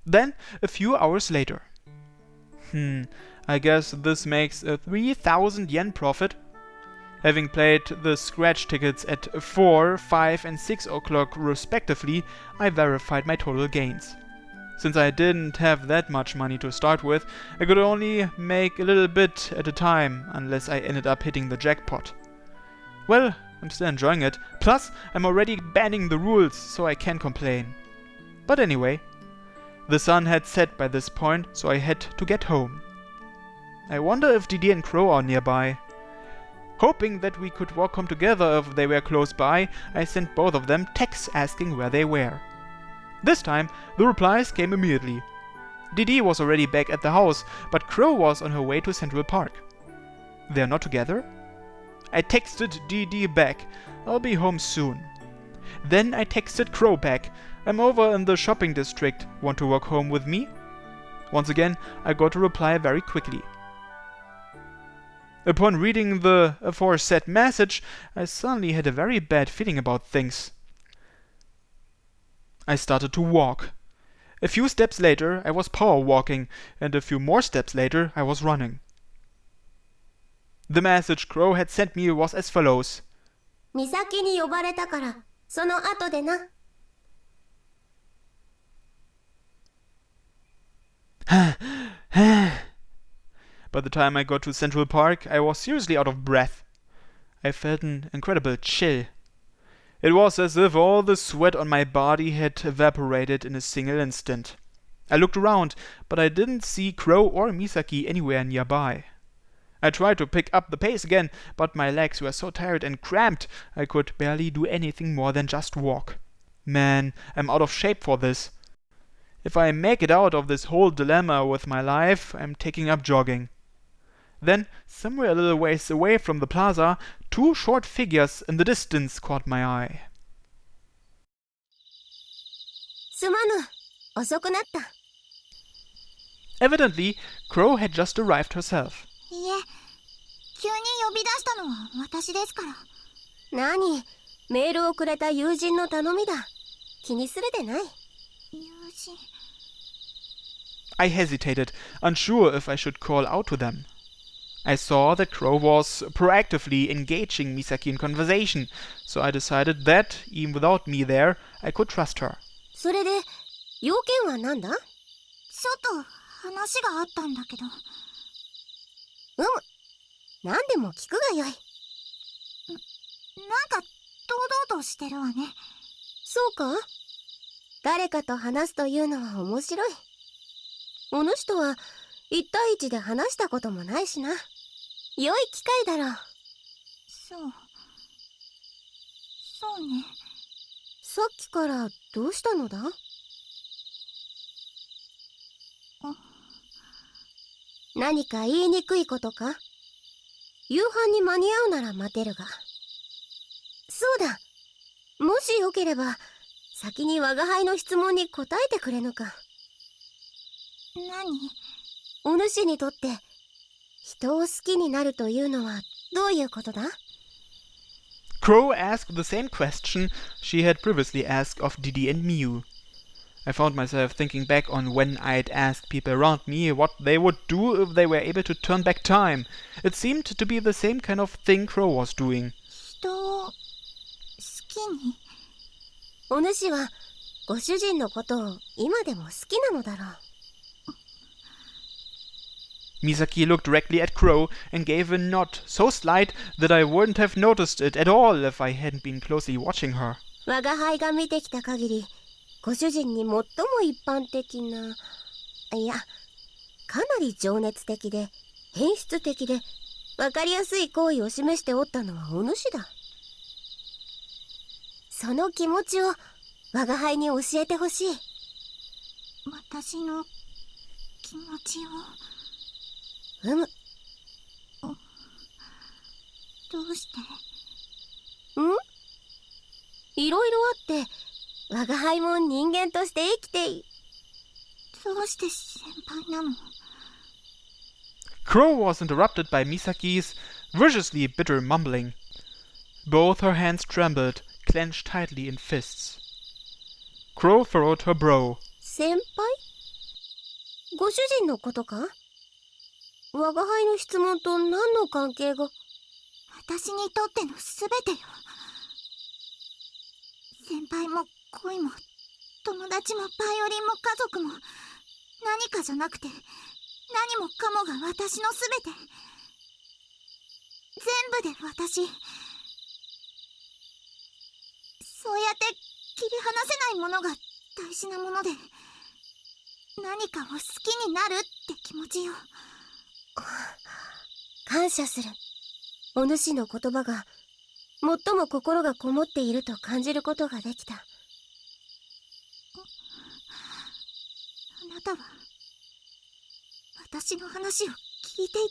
Then, a few hours later. I guess this makes a 3,000 yen profit. Having played the scratch tickets at 4, 5 and 6 o'clock respectively, I verified my total gains. Since I didn't have that much money to start with, I could only make a little bit at a time, unless I ended up hitting the jackpot. Well, I'm still enjoying it, plus I'm already banning the rules, so I can't complain. But anyway, the sun had set by this point, so I had to get home. I wonder if Didi and Crow are nearby. Hoping that we could walk home together if they were close by, I sent both of them texts asking where they were. This time, the replies came immediately. Didi was already back at the house, but Crow was on her way to Central Park. They're not together? I texted Didi back, I'll be home soon. Then I texted Crow back, I'm over in the shopping district, want to walk home with me? Once again, I got a reply very quickly. Upon reading the aforesaid message, I suddenly had a very bad feeling about things. I started to walk. A few steps later, I was power walking, and a few more steps later, I was running. The message Crow had sent me was as follows. 岬に呼ばれたから、その後でな。By the time I got to Central Park, I was seriously out of breath. I felt an incredible chill. It was as if all the sweat on my body had evaporated in a single instant. I looked around, but I didn't see Crow or Misaki anywhere nearby. I tried to pick up the pace again, but my legs were so tired and cramped I could barely do anything more than just walk. Man, I'm out of shape for this. If I make it out of this whole dilemma with my life, I'm taking up jogging. Then, somewhere a little ways away from the plaza, two short figures in the distance caught my eye. すまぬ、遅くなった。Evidently, Crow had just arrived herself. いえ、急に呼び出したのは私ですから。何、メールをくれた友人の頼みだ。気にするでない。友人。I hesitated, unsure if I should call out to them. I saw that Crow was proactively engaging Misaki in conversation, so I decided that, even without me there, I could trust her. それで、要件は何だ？ちょっと話があったんだけど。何でも聞くがよい。なんか堂々としてるわね。そうか？誰かと話すというのは面白い。お主とは一対一で話したこともないしな。良い機会だろう。そうね。さっきからどうしたのだ？何か言いにくいことか？夕飯に間に合うなら待てるが。そうだ。もしよければ、先に我が輩の質問に答えてくれぬか。何？お主にとって、人を好きになるというのはどういうことだ？ Crow asked the same question she had previously asked of Didi and Miu. I found myself thinking back on when I'd asked people around me what they would do if they were able to turn back time. It seemed to be the same kind of thing Crow was doing. 人を好きに？お主はご主人のことを今でも好きなのだろう。Misaki looked directly at Crow and gave a nod so slight that I wouldn't have noticed it at all if I hadn't been closely watching her. 我が輩が見てきた限り、ご主人に最も一般的な、いや、かなり情熱的で、変質的で、わかりやすい行為を示しておったのはお主だ。その気持ちを我が輩に教えてほしい。私の気持ちを。どうして？いろいろあって、我が輩も人間として生きてどうして先輩なの？ Crow was interrupted by Misaki's viciously bitter mumbling. Both her hands trembled, clenched tightly in fists. Crow furrowed her brow. 先輩？ご主人のことか？我が輩の質問と何の関係が？私にとっての全てよ。先輩も恋も友達もバイオリンも家族も何かじゃなくて何もかもが私の全て。全部で私。そうやって切り離せないものが大事なもので、何かを好きになるって気持ちよ。感謝する。お主の言葉が最も心がこもっていると感じることができた。あなたは私の話を聞いてい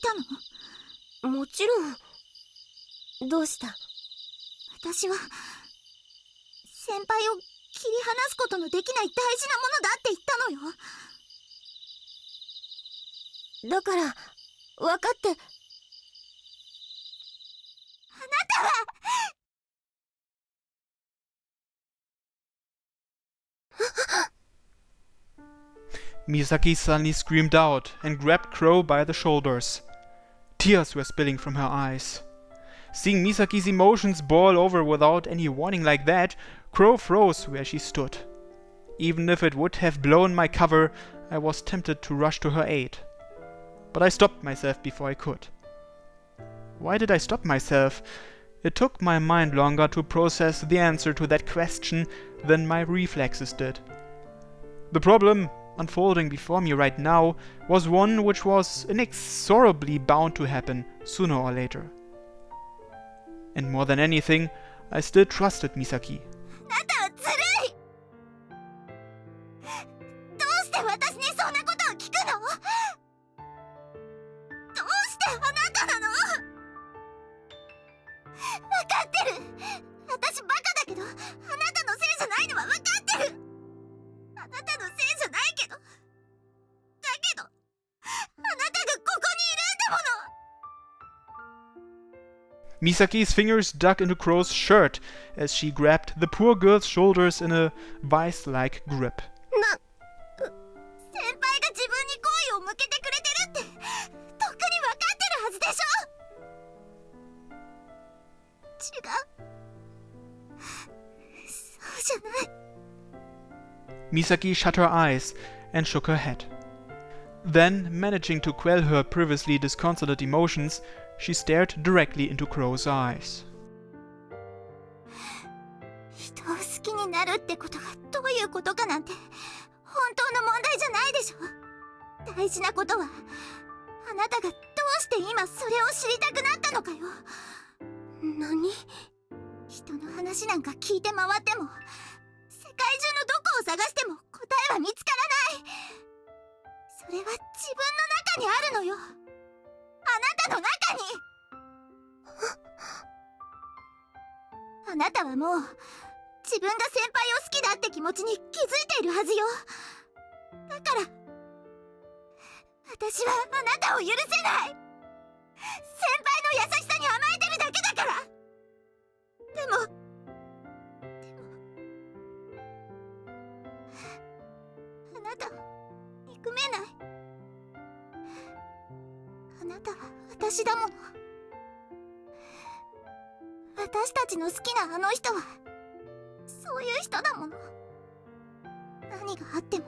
たの？もちろん。どうした？私は先輩を切り離すことのできない大事なものだって言ったのよ。だから分かって。あなたはMisaki suddenly screamed out and grabbed Crow by the shoulders. Tears were spilling from her eyes. Seeing Misaki's emotions boil over without any warning like that, Crow froze where she stood. Even if it would have blown my cover, I was tempted to rush to her aid. But I stopped myself before I could. Why did I stop myself? It took my mind longer to process the answer to that question than my reflexes did. The problem unfolding before me right now was one which was inexorably bound to happen sooner or later. And more than anything, I still trusted Misaki. あなたはずるい。どうして私にそんなことを聞くの？どうしてあなたなの？分かってる。私バカだけど、あなたのせいじゃないのは分かってる。あなたのせいじゃないけど、だけど、あなたがここにいるんだもの。Misaki's fingers dug into Crow's shirt as she grabbed the poor girl's shoulders in a vice-like grip. 先輩が自分に好意を向けてくれてるってとっくに分かってるはずでしょ。違う。そうじゃない。Misaki shut her eyes and shook her head. Then, managing to quell her previously disconsolate emotions, she stared directly into Crow's eyes. 人を好きになるってことがどういうことかなんて本当の問題じゃないでしょ。大事なことはあなたがどうして今それを知りたくなったのかよ。何？人の話なんか聞いて回っても世界中のどこを探しても答えは見つからない。それは自分の中にあるのよ。あなたの中に。あなたはもう自分が先輩を好きだって気持ちに気づいているはずよ。だから私はあなたを許せない。先輩の優しさに甘えてるだけだから。でもあなたを憎めない。あなたは私だもの。私たちの好きなあの人はそういう人だもの。何があっても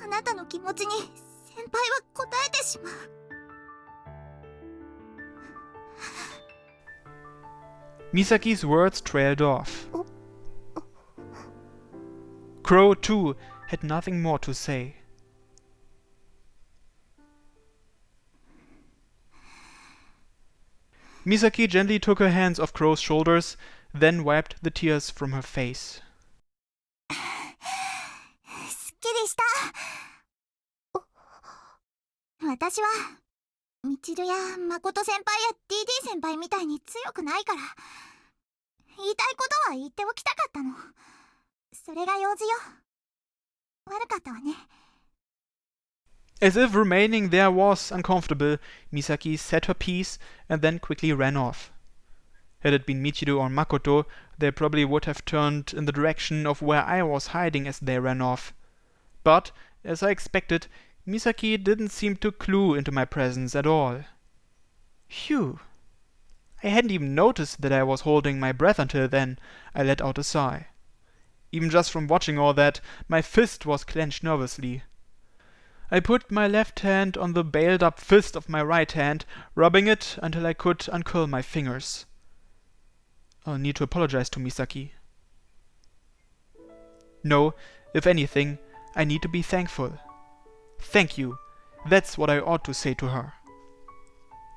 あなたの気持ちに先輩は応えてしまう。Misaki's words trailed off. Crow, too, had nothing more to say. Misaki gently took her hands off Crow's shoulders, then wiped the tears from her face. すっきりした。私はみちるや誠先輩や DD 先輩みたいに強くないから、言いたいことは言っておきたかったの。それが用事よ。悪かったわね。As if remaining there was uncomfortable, Misaki said her piece and then quickly ran off. Had it been Michiru or Makoto, they probably would have turned in the direction of where I was hiding as they ran off. But, As I expected, Misaki didn't seem to clue into my presence at all. Phew. I hadn't even noticed that I was holding my breath until then. I let out a sigh. Even just from watching all that, my fist was clenched nervously. I put my left hand on the baled-up fist of my right hand, rubbing it until I could uncurl my fingers. I'll need to apologize to Misaki. No, if anything, I need to be thankful. Thank you. That's what I ought to say to her.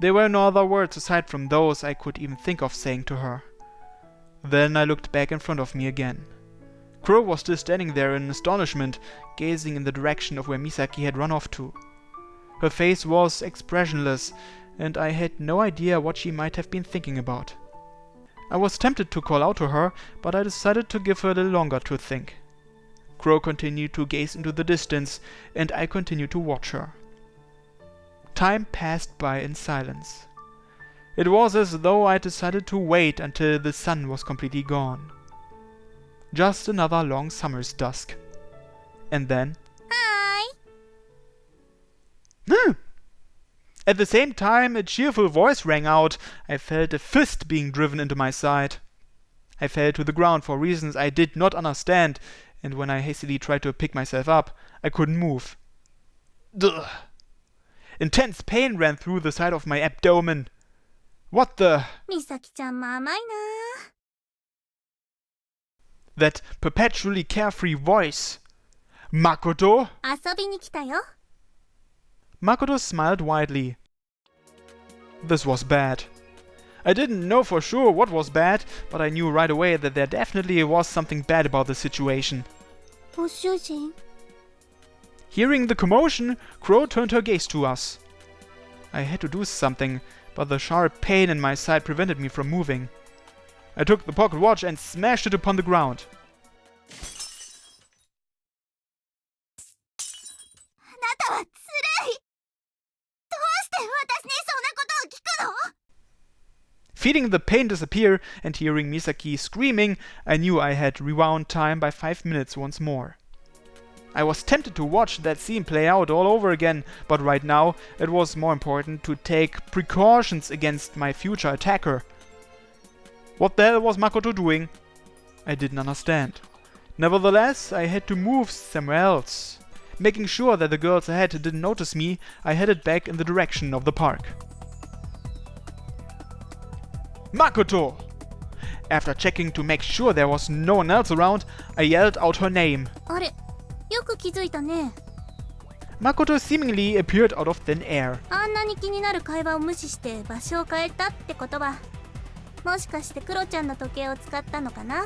There were no other words aside from those I could even think of saying to her. Then I looked back in front of me again. Crow was still standing there in astonishment, gazing in the direction of where Misaki had run off to. Her face was expressionless, and I had no idea what she might have been thinking about. I was tempted to call out to her, but I decided to give her a little longer to think. Crow continued to gaze into the distance, and I continued to watch her. Time passed by in silence. It was as though I decided to wait until the sun was completely gone. Just another long summer's dusk. And then... Hi! At the same time, a cheerful voice rang out. I felt a fist being driven into my side. I fell to the ground for reasons I did not understand, and when I hastily tried to pick myself up, I couldn't move. Ugh. Intense pain ran through the side of my abdomen. What the... 美咲ちゃんも甘いな。 That perpetually carefree voice. Makoto? 遊びに来たよ。 Makoto smiled widely. This was bad. I didn't know for sure what was bad, but I knew right away that there definitely was something bad about the situation. ご主人。 Hearing the commotion, Crow turned her gaze to us. I had to do something, but the sharp pain in my side prevented me from moving. I took the pocket watch and smashed it upon the ground. あなたはつらい。どうして私にそんなことを聞くの？ Feeling the pain disappear and hearing Misaki screaming, I knew I had rewound time by 5 minutes once more. I was tempted to watch that scene play out all over again, but right now it was more important to take precautions against my future attacker. What the hell was Makoto doing? I didn't understand. Nevertheless, I had to move somewhere else. Making sure that the girls ahead didn't notice me, I headed back in the direction of the park. Makoto! After checking to make sure there was no one else around, I yelled out her name. あれ、よく気づいたね。 Makoto seemingly appeared out of thin air. あんなに気になる会話を無視して場所を変えたってことは、もしかしてクロちゃんの時計を使ったのかな？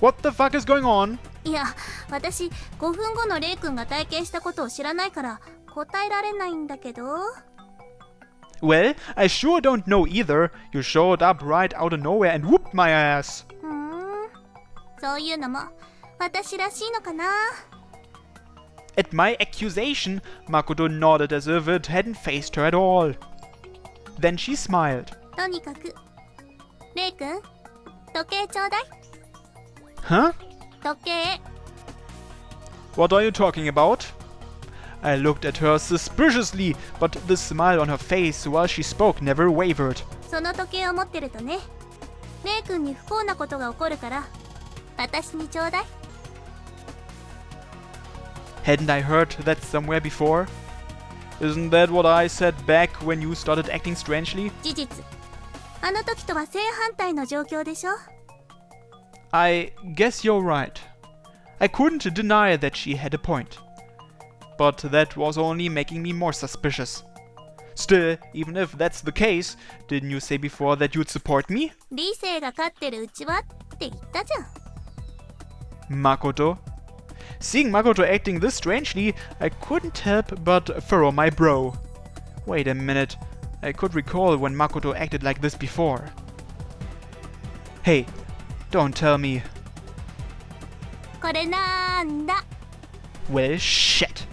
What the fuck is going on? いや、私5分後のレイ君が体験したことを知らないから答えられないんだけど。 Well, I sure don't know either. You showed up right out of nowhere and whooped my ass. そういうのも私らしいのかな。 At my accusation, Makoto nodded as if it hadn't phased her at all. Then she smiled. とにかく、レイ君、時計ちょうだい。 Huh? 時計。 What are you talking about? I looked at her suspiciously, but the smile on her face while she spoke never wavered. その時計を持ってるとね、レイ君に不幸なことが起こるから、私にちょうだい。 Hadn't I heard that somewhere before? Isn't that what I said back when you started acting strangely? 事実、あの時とは正反対の状況でしょ。 I guess you're right. I couldn't deny that she had a point. But that was only making me more suspicious. Still, even if that's the case, didn't you say before that you'd support me? 理性が勝ってるうちはって言ったじゃん。 Makoto? Seeing Makoto acting this strangely, I couldn't help but furrow my brow. Wait a minute, I could recall when Makoto acted like this before. Hey, don't tell me. これなんだ。 Well, shit.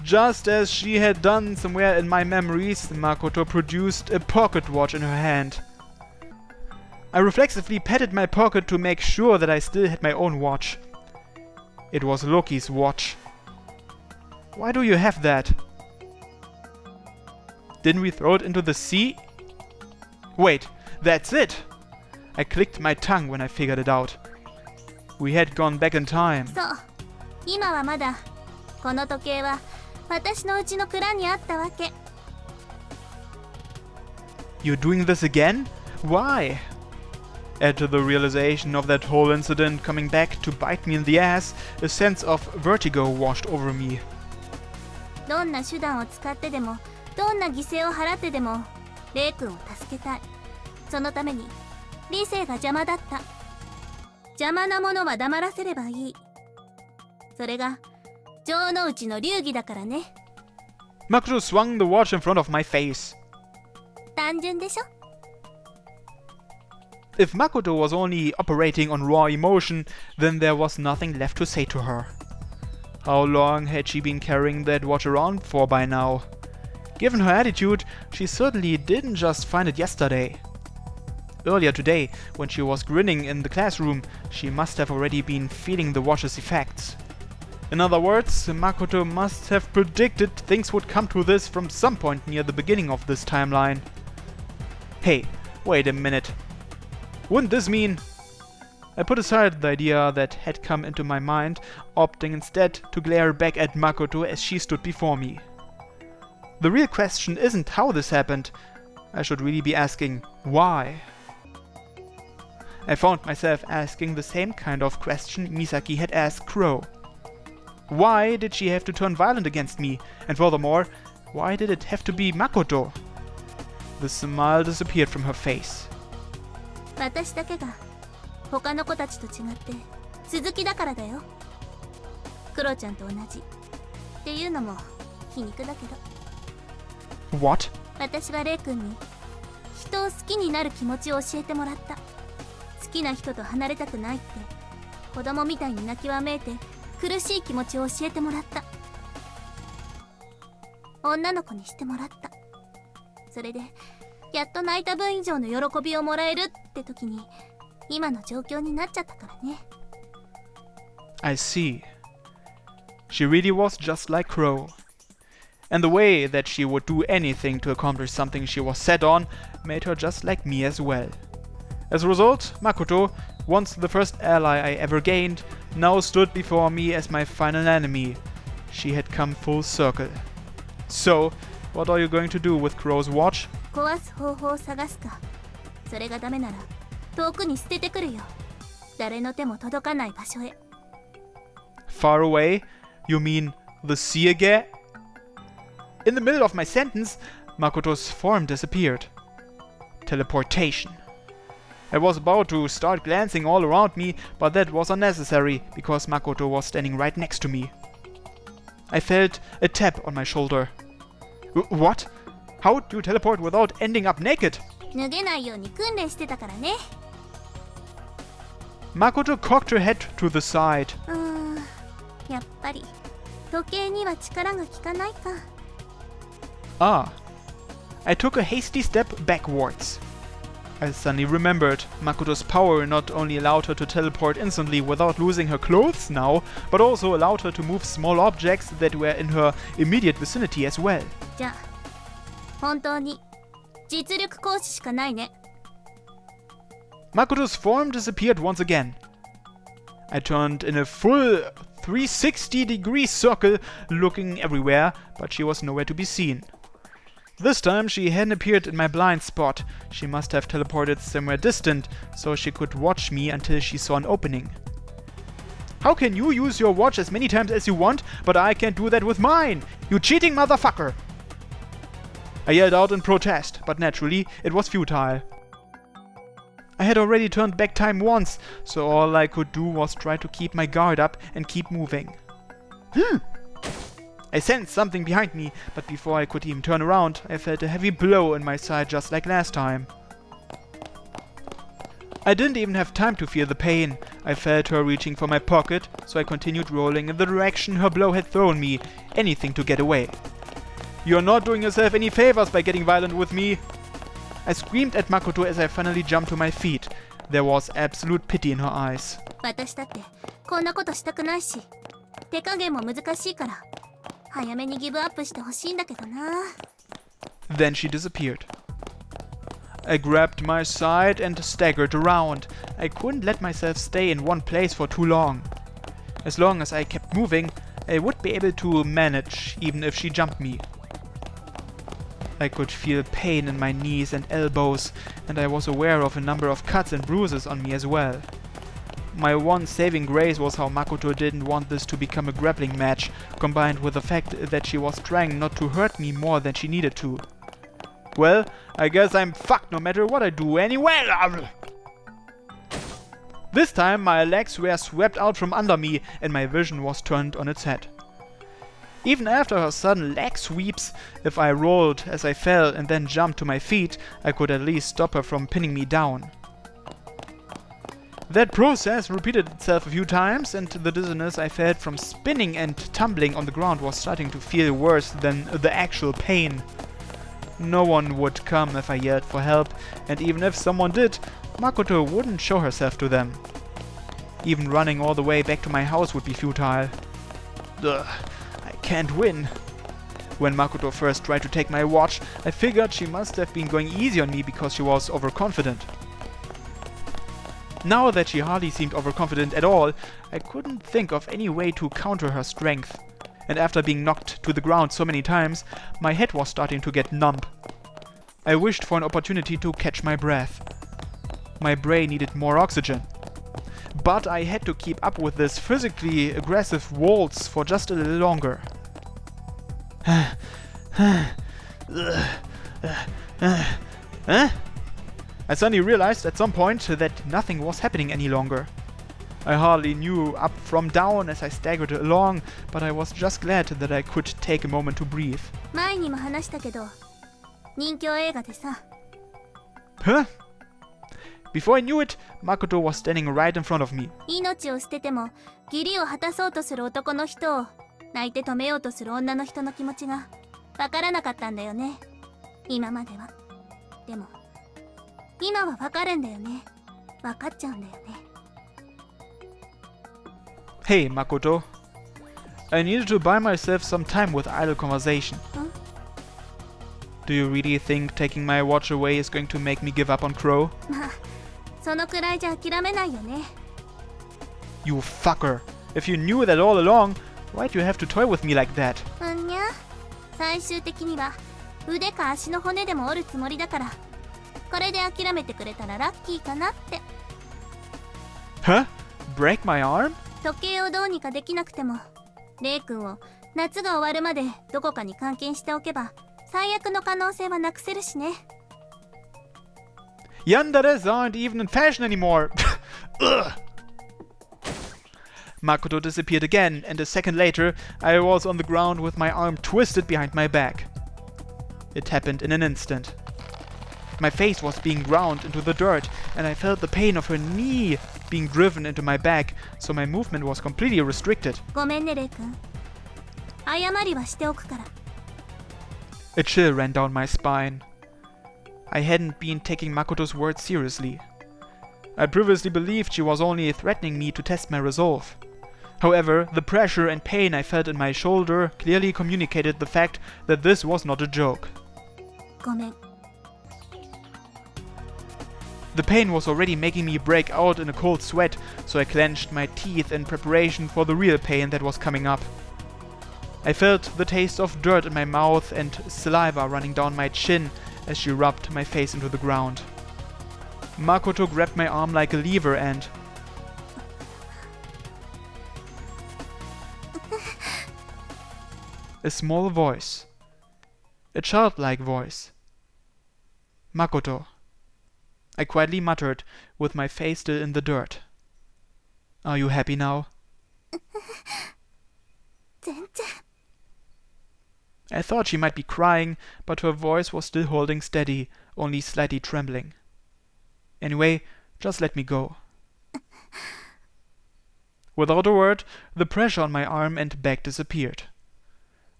Just as she had done somewhere in my memories, Makoto produced a pocket watch in her hand. I reflexively patted my pocket to make sure that I still had my own watch. It was Loki's watch. Why do you have that? Didn't we throw it into the sea? Wait, that's it! I clicked my tongue when I figured it out. We had gone back in time. そう、今はまだこの時計は私のうちの蔵にあったわけ。 You're doing this again? Why? Add to the realization of that whole incident coming back to bite me in the ass, a sense of vertigo washed over me. どんな手段を使ってでも、どんな犠牲を払ってでも、レイ君を助けたい。そのために理性が邪魔だった。邪魔なものは黙らせればいい。それが城之内の流儀だからね。 Makoto swung the watch in front of my face. 単純でしょ? If Makoto was only operating on raw emotion, then there was nothing left to say to her. How long had she been carrying that watch around for by now? Given her attitude, she certainly didn't just find it yesterday. Earlier today, when she was grinning in the classroom, she must have already been feeling the watch's effects. In other words, Makoto must have predicted things would come to this from some point near the beginning of this timeline. Hey, wait a minute. Wouldn't this mean... I put aside the idea that had come into my mind, opting instead to glare back at Makoto as she stood before me. The real question isn't how this happened. I should really be asking, why? I found myself asking the same kind of question Misaki had asked Crow. Why did she have to turn violent against me? And furthermore, why did it have to be Makoto? The smile disappeared from her face. 私だけが他の子たちと違って続きだからだよ。クロちゃんと同じっていうのも皮肉だけど。 What? 私はレイ君に人を好きになる気持ちを教えてもらった。好きな人と離れたくないって子供みたいに泣きわめいて苦しい気持ちを教えてもらった。女の子にしてもらった。それでやっと泣いた分以上の喜びをもらえるって時に今の状況になっちゃったからね。 I see. She really was just like Crow. And the way that she would do anything to accomplish something she was set on made her just like me as well. As a result, Makoto, once the first ally I ever gained, now stood before me as my final enemy. She had come full circle. So, what are you going to do with Crow's watch? 壊す方法を探すか。それがダメなら遠くに捨ててくるよ。誰の手も届かない場所へ。 Far away? You mean the sea again? In the middle of my sentence, Makoto's form disappeared. Teleportation. I was about to start glancing all around me, but that was unnecessary, because Makoto was standing right next to me. I felt a tap on my shoulder. What? How do you teleport without ending up naked? 脱げないように訓練してたからね。 Makoto cocked her head to the side. やっぱり時計には力が効かないか。 Ah. I took a hasty step backwards. I suddenly remembered Makoto's power not only allowed her to teleport instantly without losing her clothes now, but also allowed her to move small objects that were in her immediate vicinity as well. じゃあ本当に実力行使しかないね。 Makoto's form disappeared once again. I turned in a full 360-degree circle, looking everywhere, but she was nowhere to be seen. This time she hadn't appeared in my blind spot. She must have teleported somewhere distant, so she could watch me until she saw an opening. How can you use your watch as many times as you want, but I can't do that with mine? You cheating motherfucker! I yelled out in protest, but naturally it was futile. I had already turned back time once, so all I could do was try to keep my guard up and keep moving. I sensed something behind me, but before I could even turn around, I felt a heavy blow in my side just like last time. I didn't even have time to feel the pain. I felt her reaching for my pocket, so I continued rolling in the direction her blow had thrown me, anything to get away. You're not doing yourself any favors by getting violent with me. I screamed at Makoto as I finally jumped to my feet. There was absolute pity in her eyes. 私だってこんなことしたくないし、手加減も難しいから。早めにギブアップしてほしいんだけどな。 Then she disappeared. I grabbed my side and staggered around. I couldn't let myself stay in one place for too long. As long as I kept moving, I would be able to manage, even if she jumped me. I could feel pain in my knees and elbows, and I was aware of a number of cuts and bruises on me as well. My one saving grace was how Makoto didn't want this to become a grappling match, combined with the fact that she was trying not to hurt me more than she needed to. Well, I guess I'm fucked no matter what I do anyway. This time my legs were swept out from under me and my vision was turned on its head. Even after her sudden leg sweeps, if I rolled as I fell and then jumped to my feet, I could at least stop her from pinning me down. That process repeated itself a few times, and the dizziness I felt from spinning and tumbling on the ground was starting to feel worse than the actual pain. No one would come if I yelled for help, and even if someone did, Makoto wouldn't show herself to them. Even running all the way back to my house would be futile. Ugh, I can't win. When Makoto first tried to take my watch, I figured she must have been going easy on me because she was overconfident. Now that she hardly seemed overconfident at all, I couldn't think of any way to counter her strength. And after being knocked to the ground so many times, my head was starting to get numb. I wished for an opportunity to catch my breath. My brain needed more oxygen. But I had to keep up with this physically aggressive waltz for just a little longer. I suddenly realized at some point that nothing was happening any longer. I hardly knew up from down as I staggered along, but I was just glad that I could take a moment to breathe. 前にも話したけど、人気映画でさ。 Huh? Before I knew it, Makoto was standing right in front of me. 命を捨てても義理を果たそうとする男の人を泣いて止めようとする女の人の気持ちがわからなかったんだよね。今までは。でも今はわかるんだよね。わかっちゃうんだよね。 Hey, Makoto. I needed to buy myself some time with idle conversation. Huh? Do you really think taking my watch away is going to make me give up on Crow? まあ、そのくらいじゃ諦めないよね。 You fucker. If you knew that all along, why'd you have to toy with me like that? うんにゃ。最終的には腕か足の骨でも折るつもりだから、これで諦めてくれたらラッキーかなって。 Huh? Break my arm? 時計をどうにかできなくても、レイ君を夏が終わるまでどこかに監禁しておけば、最悪の可能性はなくせるしね。 Yanderes aren't even in fashion anymore. Ugh. Makoto disappeared again, and a second later, I was on the ground with my arm twisted behind my back. It happened in an instant. My face was being ground into the dirt, and I felt the pain of her knee being driven into my back, so my movement was completely restricted. ごめんねレイ君。謝りはしておくから。 A chill ran down my spine. I hadn't been taking Makoto's words seriously. I previously believed she was only threatening me to test my resolve. However, the pressure and pain I felt in my shoulder clearly communicated the fact that this was not a joke. ごめん。 The pain was already making me break out in a cold sweat, so I clenched my teeth in preparation for the real pain that was coming up. I felt the taste of dirt in my mouth and saliva running down my chin as she rubbed my face into the ground. Makoto grabbed my arm like a lever and... A small voice. A childlike voice. Makoto. I quietly muttered, with my face still in the dirt. Are you happy now? 全然。 I thought she might be crying, but her voice was still holding steady, only slightly trembling. Anyway, just let me go. Without a word, the pressure on my arm and back disappeared.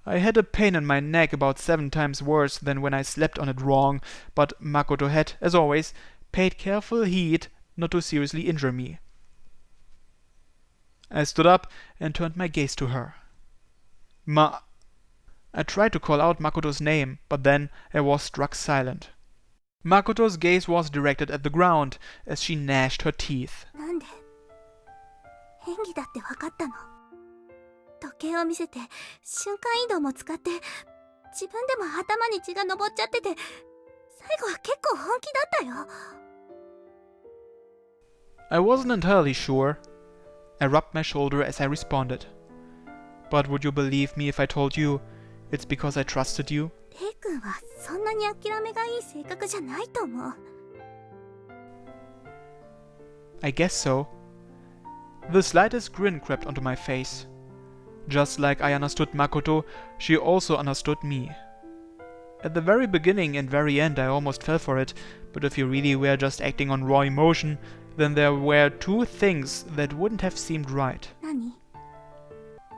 I had a pain in my neck about 7 times worse than when I slept on it wrong, but Makoto had, as always, paid careful heed not to seriously injure me. I stood up and turned my gaze to her. I tried to call out Makoto's name, but then I was struck silent. Makoto's gaze was directed at the ground as she gnashed her teeth. なんで演技だって分かったの。時計を見せて瞬間移動も使って自分でも頭に血が上っちゃってて最後は結構本気だったよ。I wasn't entirely sure. I rubbed my shoulder as I responded. But would you believe me if I told you it's because I trusted you? レイ君はそんなに諦めがいい性格じゃないと思う。I guess so. The slightest grin crept onto my face. Just like I understood Makoto, she also understood me. At the very beginning and very end I almost fell for it, but if you really were just acting on raw emotion, then there were two things that wouldn't have seemed right. 何？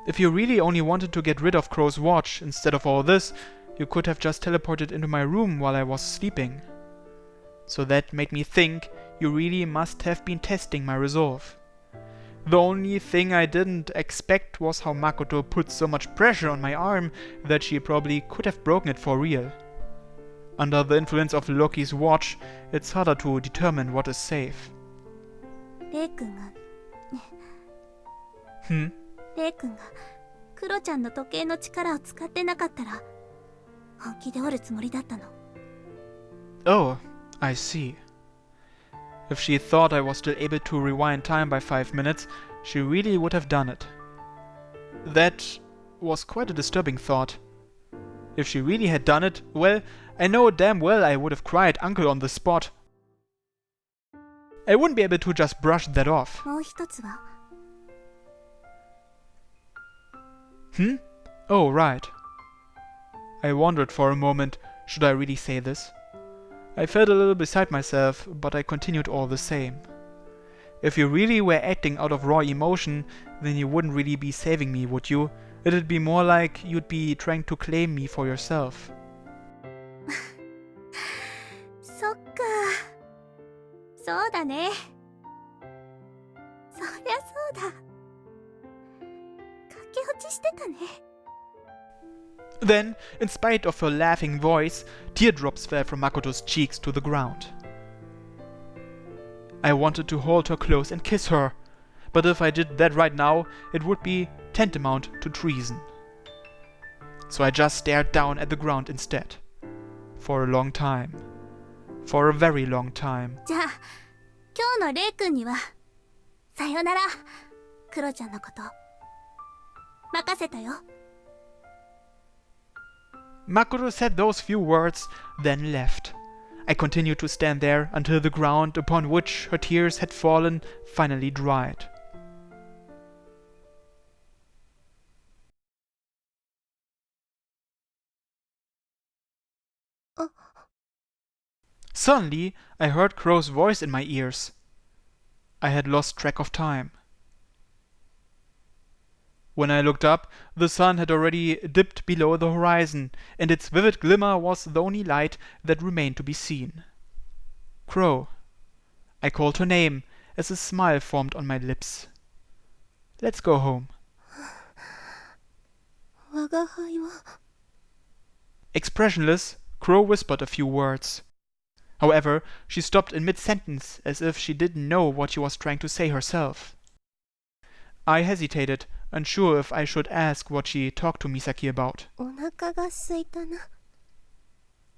If you really only wanted to get rid of Crow's watch instead of all this, you could have just teleported into my room while I was sleeping. So that made me think you really must have been testing my resolve. The only thing I didn't expect was how Makoto put so much pressure on my arm that she probably could have broken it for real. Under the influence of Loki's watch, it's harder to determine what is safe. レイ君が Hmm? レイ君がクロちゃんの時計の力を使ってなかったら本気で折るつもりだったの。 Oh, I see. If she thought I was still able to rewind time by 5 minutes, she really would have done it. That was quite a disturbing thought. If she really had done it, well, I know damn well I would have cried uncle on the spot. I wouldn't be able to just brush that off. もう一つは Hmm? Oh, right. I wondered for a moment, should I really say this? I felt a little beside myself, but I continued all the same. If you really were acting out of raw emotion, then you wouldn't really be saving me, would you? It'd be more like you'd be trying to claim me for yourself. そっかそうだねそりゃそうだ駆け落ちしてたね Then, in spite of her laughing voice, teardrops fell from Makoto's cheeks to the ground. I wanted to hold her close and kiss her, but if I did that right now, it would be tantamount to treason. So I just stared down at the ground instead. For a long time. For a very long time. じゃあ今日のレイ君にはさよならクロちゃんのこと任せたよ Makoto said those few words, then left. I continued to stand there until the ground upon which her tears had fallen finally dried. Suddenly, I heard Crow's voice in my ears. I had lost track of time. When I looked up, the sun had already dipped below the horizon, and its vivid glimmer was the only light that remained to be seen. Crow. I called her name as a smile formed on my lips. Let's go home. 我が輩は Expressionless, Crow whispered a few words. However, she stopped in mid-sentence as if she didn't know what she was trying to say herself. I hesitated, unsure if I should ask what she talked to Misaki about. お腹が空いたな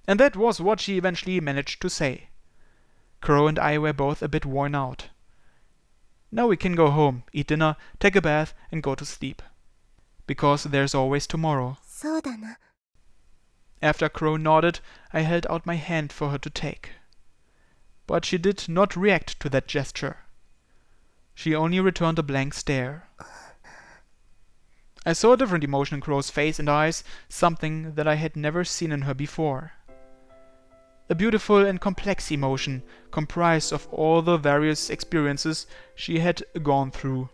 And that was what she eventually managed to say. Crow and I were both a bit worn out. Now we can go home, eat dinner, take a bath, and go to sleep. Because there's always tomorrow. そうだな After Crow nodded, I held out my hand for her to take. But she did not react to that gesture. She only returned a blank stare. I saw a different emotion in Crow's face and eyes, something that I had never seen in her before. A beautiful and complex emotion, comprised of all the various experiences she had gone through.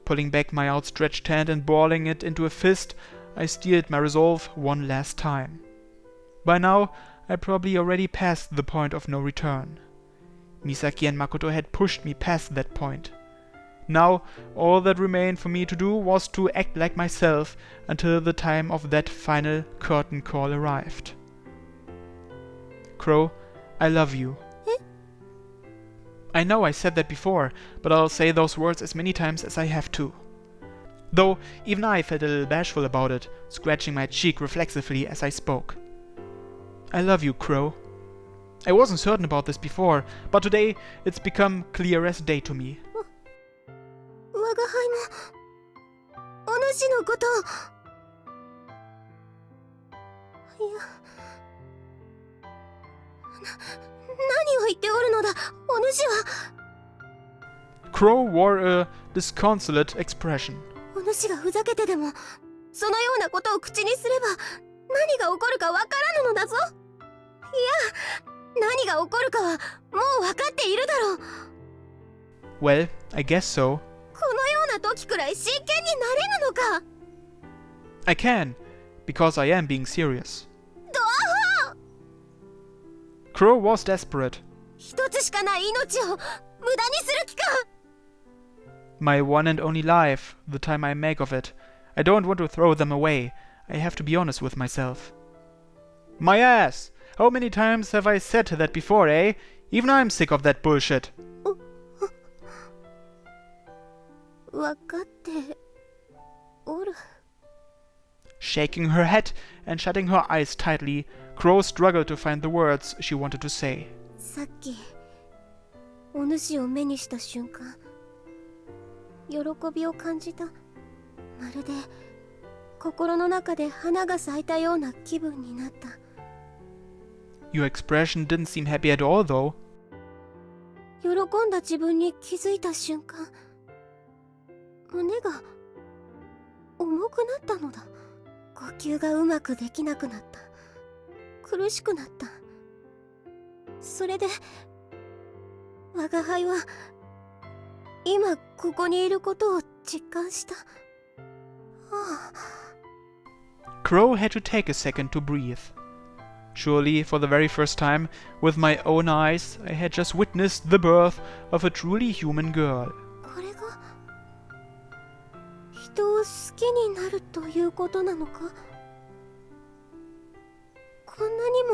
Pulling back my outstretched hand and balling it into a fist, I steeled my resolve one last time. By now, I probably already passed the point of no return. Misaki and Makoto had pushed me past that point. Now, all that remained for me to do was to act like myself until the time of that final curtain call arrived. Crow, I love you. I know I said that before, but I'll say those words as many times as I have to. Though even I felt a little bashful about it, scratching my cheek reflexively as I spoke. I love you, Crow. I wasn't certain about this before, but today it's become clear as day to me. 我が輩もお主のことを。いや、何を言っておるのだ、お主は。Crow wore a disconsolate expression. お主がふざけてでも、そのようなことを口にすれば、何が起こるかわからぬのだぞ。いや、何が起こるかはもうわかっているだろう。Well, I guess so. このような時くらい真剣になれぬのか。I can, because I am being serious. ドアホ！ Crow was desperate. 一つしかない命を無駄にする気か。My one and only life, the time I make of it. I don't want to throw them away. I have to be honest with myself. My ass! How many times have I said that before, eh? Even I'm sick of that bullshit. わかっておる。Shaking her head and shutting her eyes tightly, Crow struggled to find the words she wanted to say. さっきお主を目にした瞬間、喜びを感じた。まるで心の中で花が咲いたような気分になった。Your expression didn't seem happy at all, though. 喜んだ自分に気づいた瞬間、胸が重くなったのだ。呼吸がうまくできなくなった。苦しくなった。それで我が輩は今ここにいることを実感した。Crow had to take a second to breathe. Surely, for the very first time, with my own eyes, I had just witnessed the birth of a truly human girl. これが人を好きになるということなのか。こんなに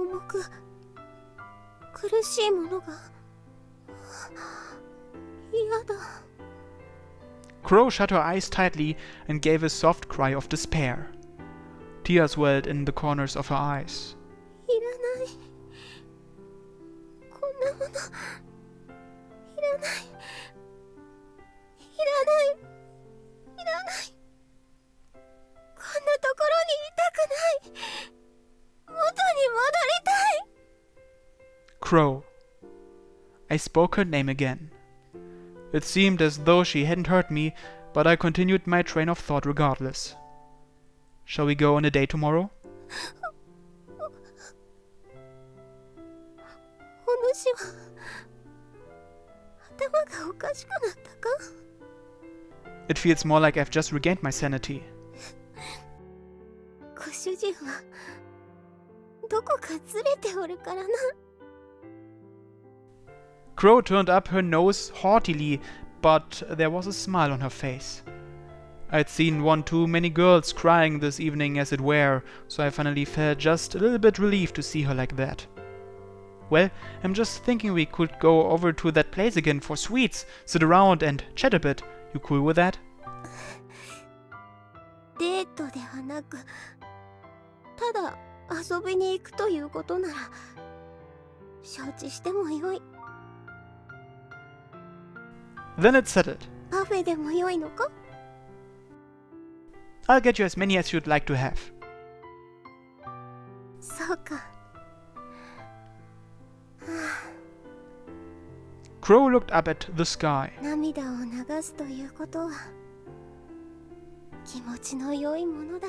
も重く苦しいものが。嫌だ。Crow shut her eyes tightly and gave a soft cry of despair. Tears welled in the corners of her eyes. いらない。こんなものいらない。いらない。いらない。こんなところにいたくない。元に戻りたい。Crow. I spoke her name again. It seemed as though she hadn't heard me, but I continued my train of thought regardless. Shall we go on a date tomorrow? お主は頭がおかしくなったか。 It feels more like I've just regained my sanity. ご主人はどこかずれておるからな。Crow turned up her nose haughtily, but there was a smile on her face. I'd seen one too many girls crying this evening as it were, so I finally felt just a little bit relieved to see her like that. Well, I'm just thinking we could go over to that place again for sweets, sit around and chat a bit. You cool with that? デートではなく、ただ遊びに行くということなら承知してもよい。 Then it's settled. パフェでもよいのか。 I'll get you as many as you'd like to have. そうか。 Crow looked up at the sky. 涙を流すということは気持ちの良いものだ。